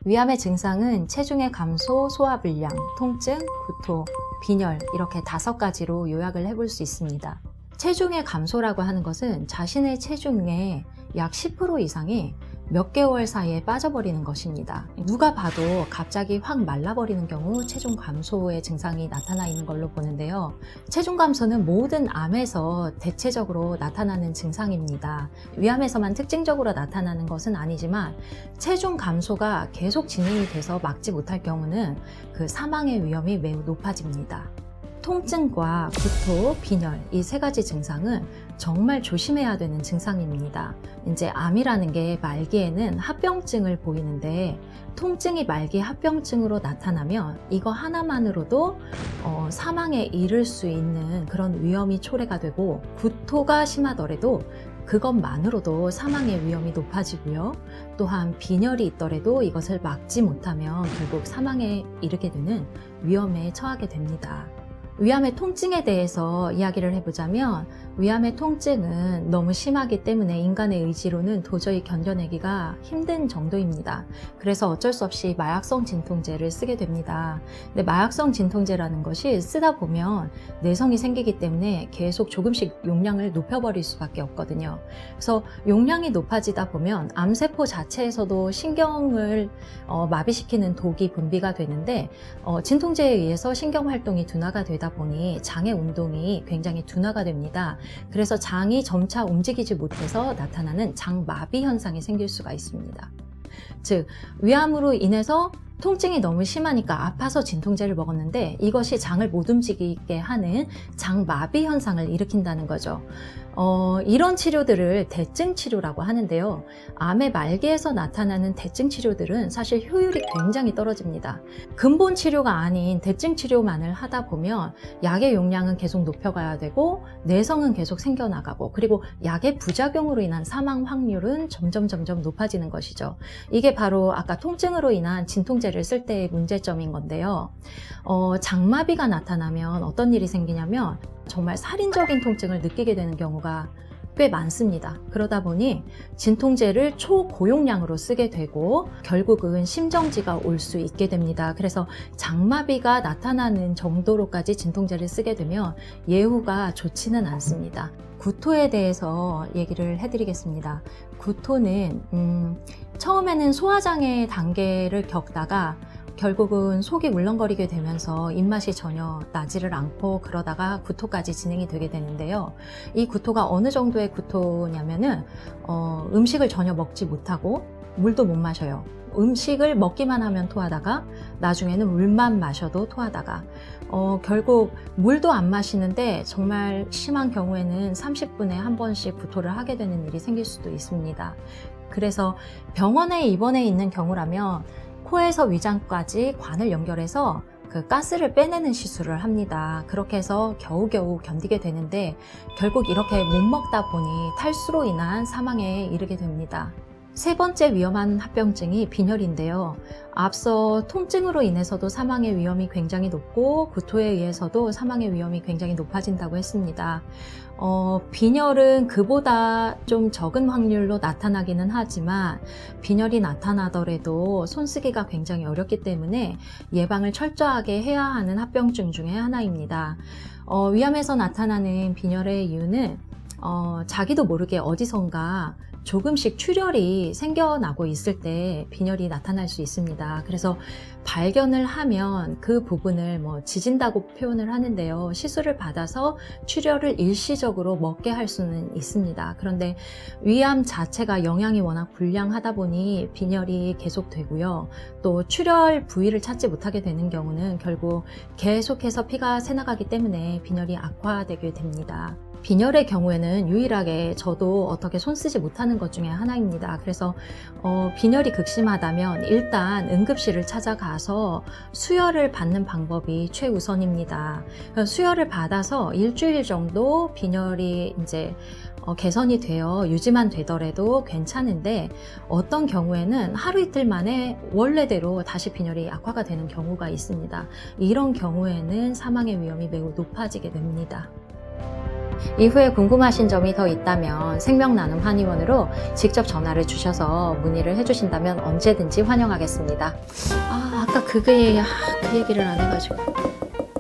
위암의 증상은 체중의 감소, 소화불량, 통증, 구토, 빈혈 이렇게 5가지로 요약을 해볼 수 있습니다. 체중의 감소라고 하는 것은 자신의 체중의 약 10% 이상이 몇 개월 사이에 빠져버리는 것입니다. 누가 봐도 갑자기 확 말라버리는 경우 체중 감소의 증상이 나타나 있는 걸로 보는데요. 체중 감소는 모든 암에서 대체적으로 나타나는 증상입니다. 위암에서만 특징적으로 나타나는 것은 아니지만 체중 감소가 계속 진행이 돼서 막지 못할 경우는 그 사망의 위험이 매우 높아집니다. 통증과 구토, 빈혈 이 3가지 증상은 정말 조심해야 되는 증상입니다. 이제 암이라는 게 말기에는 합병증을 보이는데 통증이 말기 합병증으로 나타나면 이거 하나만으로도 사망에 이를 수 있는 그런 위험이 초래가 되고 구토가 심하더라도 그것만으로도 사망의 위험이 높아지고요. 또한 빈혈이 있더라도 이것을 막지 못하면 결국 사망에 이르게 되는 위험에 처하게 됩니다. 위암의 통증에 대해서 이야기를 해보자면 위암의 통증은 너무 심하기 때문에 인간의 의지로는 도저히 견뎌내기가 힘든 정도입니다. 그래서 어쩔 수 없이 마약성 진통제를 쓰게 됩니다. 근데 마약성 진통제라는 것이 쓰다 보면 내성이 생기기 때문에 계속 조금씩 용량을 높여버릴 수밖에 없거든요. 그래서 용량이 높아지다 보면 암세포 자체에서도 신경을 마비시키는 독이 분비가 되는데 진통제에 의해서 신경활동이 둔화가 되다 보니 장의 운동이 굉장히 둔화가 됩니다. 그래서 장이 점차 움직이지 못해서 나타나는 장마비 현상이 생길 수가 있습니다. 즉, 위암으로 인해서 통증이 너무 심하니까 아파서 진통제를 먹었는데 이것이 장을 못 움직이게 하는 장마비 현상을 일으킨다는 거죠. 이런 치료들을 대증 치료라고 하는데요. 암의 말기에서 나타나는 대증 치료들은 사실 효율이 굉장히 떨어집니다. 근본 치료가 아닌 대증 치료만을 하다 보면 약의 용량은 계속 높여가야 되고 내성은 계속 생겨나가고 그리고 약의 부작용으로 인한 사망 확률은 점점 높아지는 것이죠. 이게 바로 아까 통증으로 인한 진통제를 쓸 때의 문제점인 건데요. 장마비가 나타나면 어떤 일이 생기냐면 정말 살인적인 통증을 느끼게 되는 경우가 꽤 많습니다. 그러다 보니 진통제를 초고용량으로 쓰게 되고 결국은 심정지가 올 수 있게 됩니다. 그래서 장마비가 나타나는 정도로까지 진통제를 쓰게 되면 예후가 좋지는 않습니다. 구토에 대해서 얘기를 해드리겠습니다. 구토는 처음에는 소화장애 단계를 겪다가 결국은 속이 울렁거리게 되면서 입맛이 전혀 나지를 않고 그러다가 구토까지 진행이 되게 되는데요. 이 구토가 어느 정도의 구토냐면은 음식을 전혀 먹지 못하고 물도 못 마셔요. 음식을 먹기만 하면 토하다가 나중에는 물만 마셔도 토하다가 결국 물도 안 마시는데 정말 심한 경우에는 30분에 한 번씩 구토를 하게 되는 일이 생길 수도 있습니다. 그래서 병원에 입원해 있는 경우라면 코에서 위장까지 관을 연결해서 그 가스를 빼내는 시술을 합니다. 그렇게 해서 겨우겨우 견디게 되는데 결국 이렇게 못 먹다 보니 탈수로 인한 사망에 이르게 됩니다. 3번째 위험한 합병증이 빈혈인데요. 앞서 통증으로 인해서도 사망의 위험이 굉장히 높고 구토에 의해서도 사망의 위험이 굉장히 높아진다고 했습니다. 빈혈은 그보다 좀 적은 확률로 나타나기는 하지만 빈혈이 나타나더라도 손쓰기가 굉장히 어렵기 때문에 예방을 철저하게 해야 하는 합병증 중에 하나입니다. 위암에서 나타나는 빈혈의 이유는 자기도 모르게 어디선가 조금씩 출혈이 생겨나고 있을 때 빈혈이 나타날 수 있습니다. 그래서 발견을 하면 그 부분을 지진다고 표현을 하는데요. 시술을 받아서 출혈을 일시적으로 먹게 할 수는 있습니다. 그런데 위암 자체가 영양이 워낙 불량하다 보니 빈혈이 계속되고요. 또 출혈 부위를 찾지 못하게 되는 경우는 결국 계속해서 피가 새나가기 때문에 빈혈이 악화되게 됩니다. 빈혈의 경우에는 유일하게 저도 어떻게 손 쓰지 못하는 것 중에 하나입니다. 그래서 빈혈이 극심하다면 일단 응급실을 찾아가서 수혈을 받는 방법이 최우선입니다. 수혈을 받아서 일주일 정도 빈혈이 이제 개선이 되어 유지만 되더라도 괜찮은데 어떤 경우에는 하루 이틀 만에 원래대로 다시 빈혈이 악화가 되는 경우가 있습니다. 이런 경우에는 사망의 위험이 매우 높아지게 됩니다. 이후에 궁금하신 점이 더 있다면 생명나눔 한의원으로 직접 전화를 주셔서 문의를 해주신다면 언제든지 환영하겠습니다. 아까 그 얘기를 안 해가지고.